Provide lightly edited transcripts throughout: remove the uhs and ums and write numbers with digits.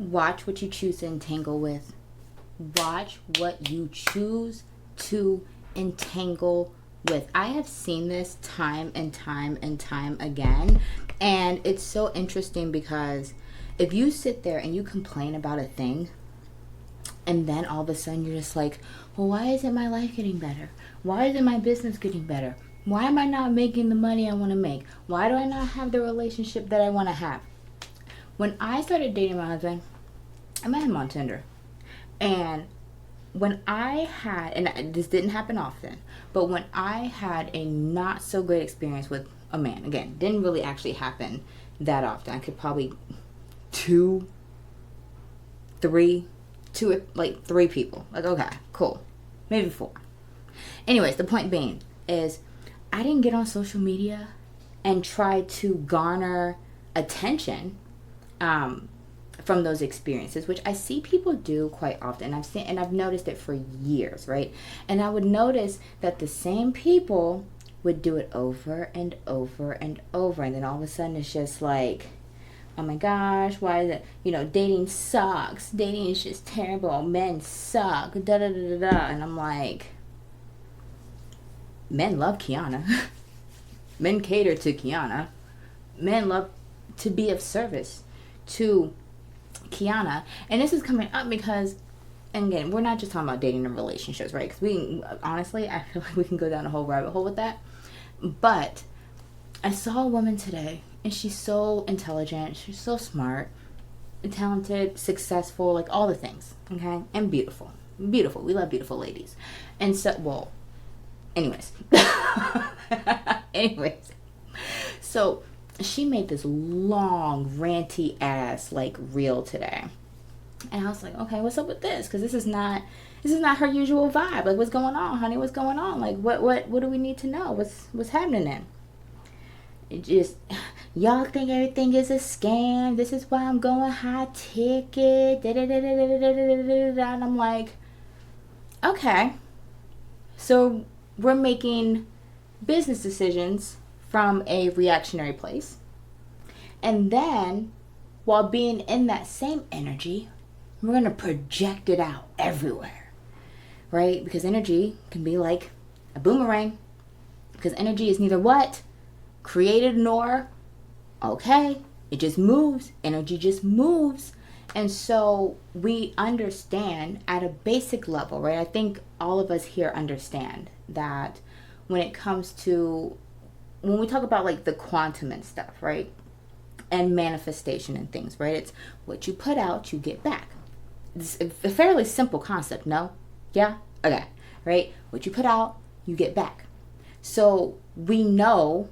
Watch what you choose to entangle with. Watch what you choose to entangle with. I have seen this time and time and time again. And it's so interesting because if you sit there and you complain about a thing, and then all of a sudden you're just like, well, why isn't my life getting better? Why isn't my business getting better? Why am I not making the money I want to make? Why do I not have the relationship that I want to have? When I started dating my husband, I met him on Tinder. And when I had, and this didn't happen often, but when I had a not so great experience with a man, again, didn't really actually happen that often. I could probably three people. Like, okay, cool. Maybe 4. Anyways, the point being is I didn't get on social media and try to garner attention from those experiences, which I see people do quite often. I've noticed it for years, right? And I would notice that the same people would do it over and over and over, and then all of a sudden it's just like, oh my gosh, why is it, dating sucks, dating is just terrible, men suck, da da da da da. And I'm like, men love Quiana. Men cater to Quiana. Men love to be of service to Quiana. And this is coming up because, and again, we're not just talking about dating and relationships, right? Because honestly, I feel like we can go down a whole rabbit hole with that. But I saw a woman today, and she's so intelligent, she's so smart, talented, successful, like all the things, okay? And beautiful. Beautiful. We love beautiful ladies. And so, well, anyways. So she made this long, ranty ass, like, reel today. And I was like, okay, what's up with this? Because this is not her usual vibe. Like, what's going on, honey? What's going on? Like, what do we need to know? What's happening then? It just, y'all think everything is a scam. This is why I'm going high ticket. And I'm like, okay. So we're making business decisions from a reactionary place. And then, while being in that same energy, we're going to project it out everywhere. Right? Because energy can be like a boomerang. Because energy is neither what? Created nor okay. It just moves. Energy just moves. And so we understand at a basic level, right? I think all of us here understand that when it comes to, when we talk about like the quantum and stuff, right? And manifestation and things, right? It's what you put out, you get back. It's a fairly simple concept, no? Yeah? Okay. Right? What you put out, you get back. So we know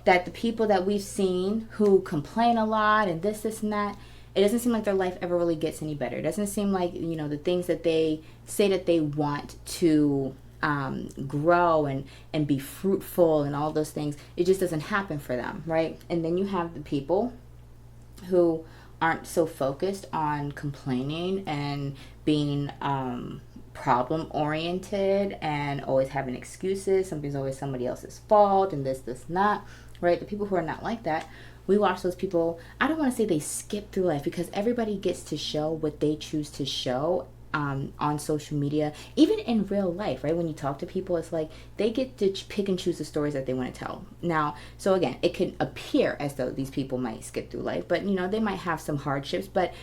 that the people that we've seen who complain a lot and this and that, it doesn't seem like their life ever really gets any better. It doesn't seem like, the things that they say that they want to grow and be fruitful and all those things, it just doesn't happen for them, right? And then you have the people who aren't so focused on complaining and being problem oriented and always having excuses. Something's always somebody else's fault and this and that, right? The people who are not like that, we watch those people. I don't want to say they skip through life, because everybody gets to show what they choose to show on social media, even in real life, right? When you talk to people, it's like they get to pick and choose the stories that they want to tell. Now, so again, it can appear as though these people might skip through life, but they might have some hardships, but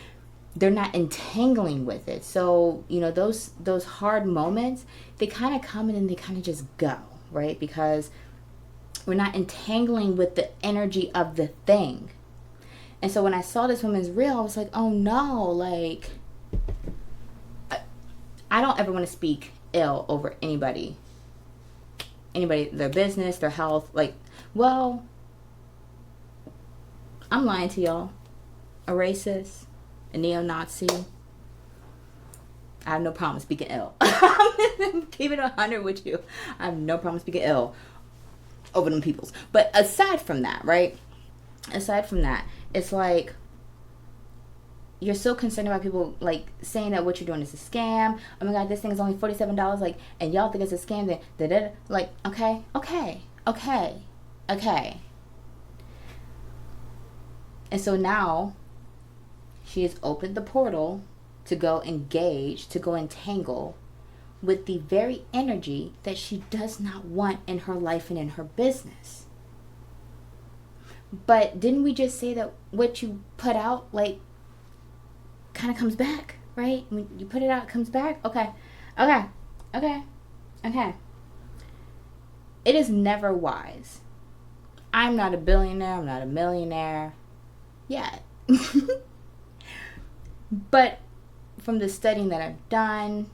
they're not entangling with it. So, those hard moments, they kind of come and then they kind of just go, right? Because we're not entangling with the energy of the thing. And so when I saw this woman's reel, I was like, oh no, like, I don't ever want to speak ill over anybody, their business, their health. Like, well, I'm lying to y'all. A racist, a neo-Nazi, I have no problem speaking ill. Keep it 100 with you. I have no problem speaking ill over them peoples. But aside from that, right? Aside from that, it's like, you're so concerned about people like saying that what you're doing is a scam. Oh my God, this thing is only $47. Like, and y'all think it's a scam. Then, like, okay. And so now, She has opened the portal to go engage, to go entangle with the very energy that she does not want in her life and in her business. But didn't we just say that what you put out, like, kind of comes back, right? When you put it out, it comes back? Okay. It is never wise. I'm not a billionaire. I'm not a millionaire yet. But from the studying that I've done,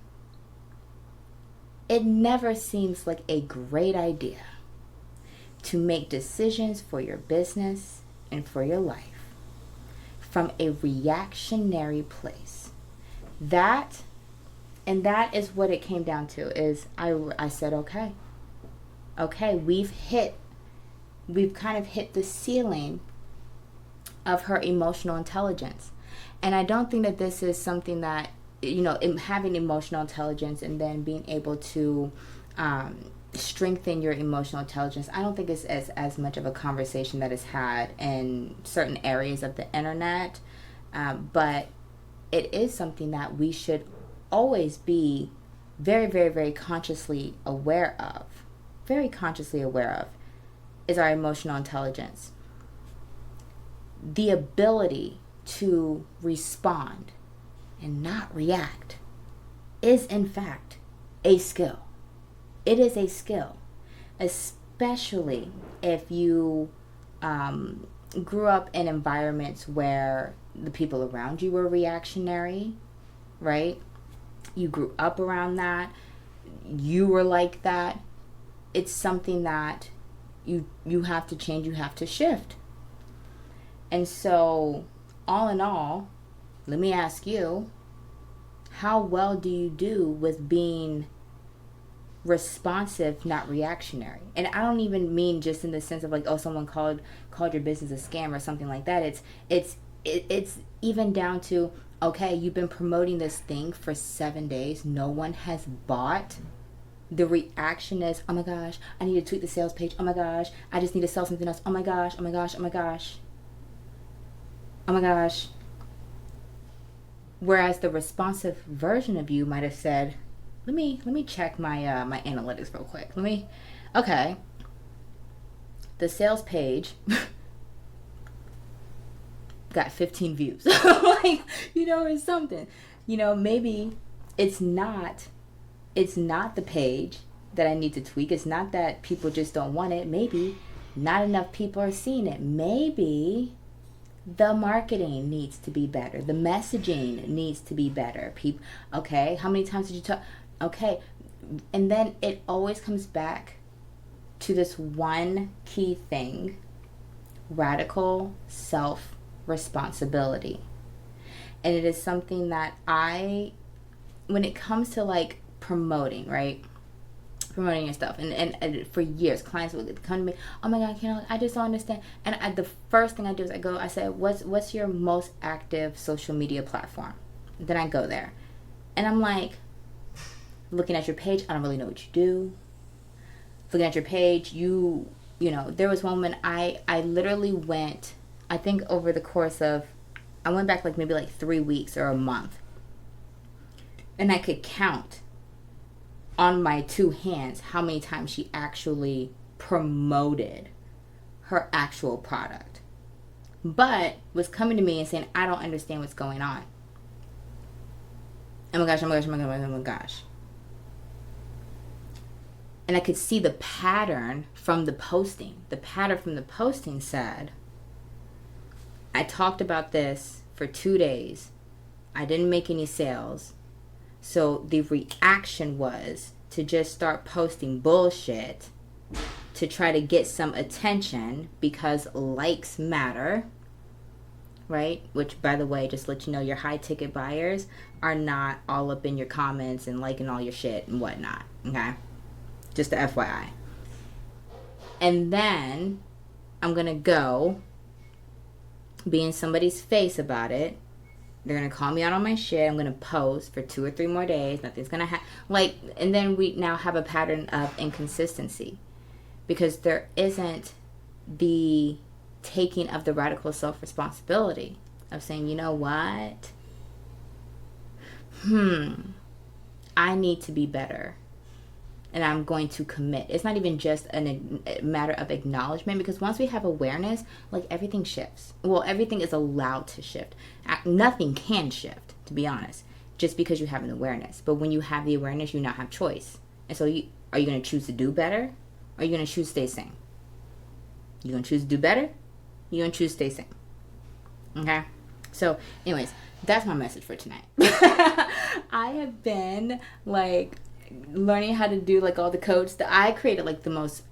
it never seems like a great idea to make decisions for your business and for your life from a reactionary place. That is what it came down to, is I said, okay, we've kind of hit the ceiling of her emotional intelligence. And I don't think that this is something that, having emotional intelligence and then being able to strengthen your emotional intelligence, I don't think it's as much of a conversation that is had in certain areas of the internet. But it is something that we should always be very, very, very consciously aware of. Very consciously aware of is our emotional intelligence. The ability to respond and not react is in fact a skill. It is a skill, especially if you grew up in environments where the people around you were reactionary, right? You grew up around that. You were like that. It's something that you have to change. You have to shift. And so, all in all, let me ask you, how well do you do with being responsive, not reactionary? And I don't even mean just in the sense of like, oh, someone called your business a scam or something like that. It's even down to, okay, you've been promoting this thing for 7 days. No one has bought. The reaction is, oh my gosh, I need to tweak the sales page. Oh my gosh, I just need to sell something else. Oh my gosh, oh my gosh, oh my gosh. Oh my gosh. Whereas the responsive version of you might have said, let me check my my analytics real quick. Okay. The sales page got 15 views. Like, or something. Maybe it's not the page that I need to tweak. It's not that people just don't want it. Maybe not enough people are seeing it. Maybe the marketing needs to be better. The messaging needs to be better. Okay, how many times did you talk? Okay, and then it always comes back to this one key thing: radical self-responsibility. And it is something that when it comes to like promoting, right? Promoting your stuff, and for years clients would come to me, oh my god, I just don't understand. And the first thing I do is I say, what's your most active social media platform? Then I go there and I'm like, looking at your page, I don't really know what you do. Looking at your page, there was one when I literally went, I think over the course of, I went back maybe 3 weeks or a month, and I could count on my two hands how many times she actually promoted her actual product, but was coming to me and saying, I don't understand what's going on. Oh my gosh, oh my gosh, oh my gosh, oh my gosh. And I could see the pattern from the posting. The pattern from the posting said, I talked about this for 2 days. I didn't make any sales. So the reaction was to just start posting bullshit to try to get some attention because likes matter, right? Which, by the way, just let you know, your high ticket buyers are not all up in your comments and liking all your shit and whatnot, okay? Just the FYI. And then I'm going to go be in somebody's face about it. They're going to call me out on my shit. I'm going to post for 2 or 3 more days. Nothing's going to happen. And then we now have a pattern of inconsistency because there isn't the taking of the radical self-responsibility. of saying, you know what? I need to be better. And I'm going to commit. It's not even just a matter of acknowledgement, because once we have awareness, like, everything shifts. Well, everything is allowed to shift. Nothing can shift, to be honest, just because you have an awareness. But when you have the awareness, you now have choice. And so are you going to choose to do better? Or are you going to choose to stay same? You going to choose to do better? You going to choose to stay same? Okay? So, anyways, that's my message for tonight. I have been, like, learning how to do, like, all the codes that I created, like, the most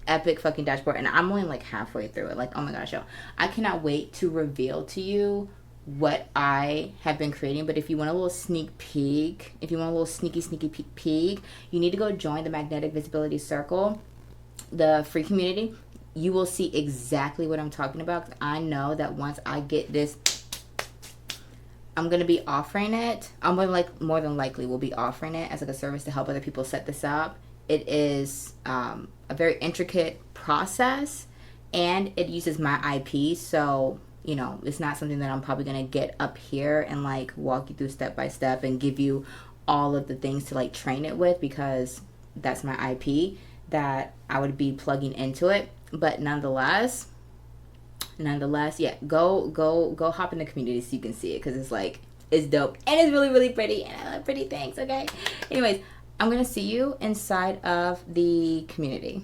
epic fucking dashboard, and I'm only, like, halfway through it. Like, oh my gosh, yo, I cannot wait to reveal to you what I have been creating. But if you want a little sneak peek, if you want a little sneaky peek, you need to go join the Magnetic Visibility Circle, the free community. You will see exactly what I'm talking about. I know that once I get this, I'm going to be offering it. More than likely will be offering it as, like, a service to help other people set this up. It is a very intricate process, and it uses my IP. So, you know, it's not something that I'm probably going to get up here and, like, walk you through step by step and give you all of the things to, like, train it with, because that's my IP that I would be plugging into it. But nonetheless, yeah, go hop in the community so you can see it, because it's, like, it's dope, and it's really, really pretty, and I love pretty things. Okay, anyways, I'm gonna see you inside of the community.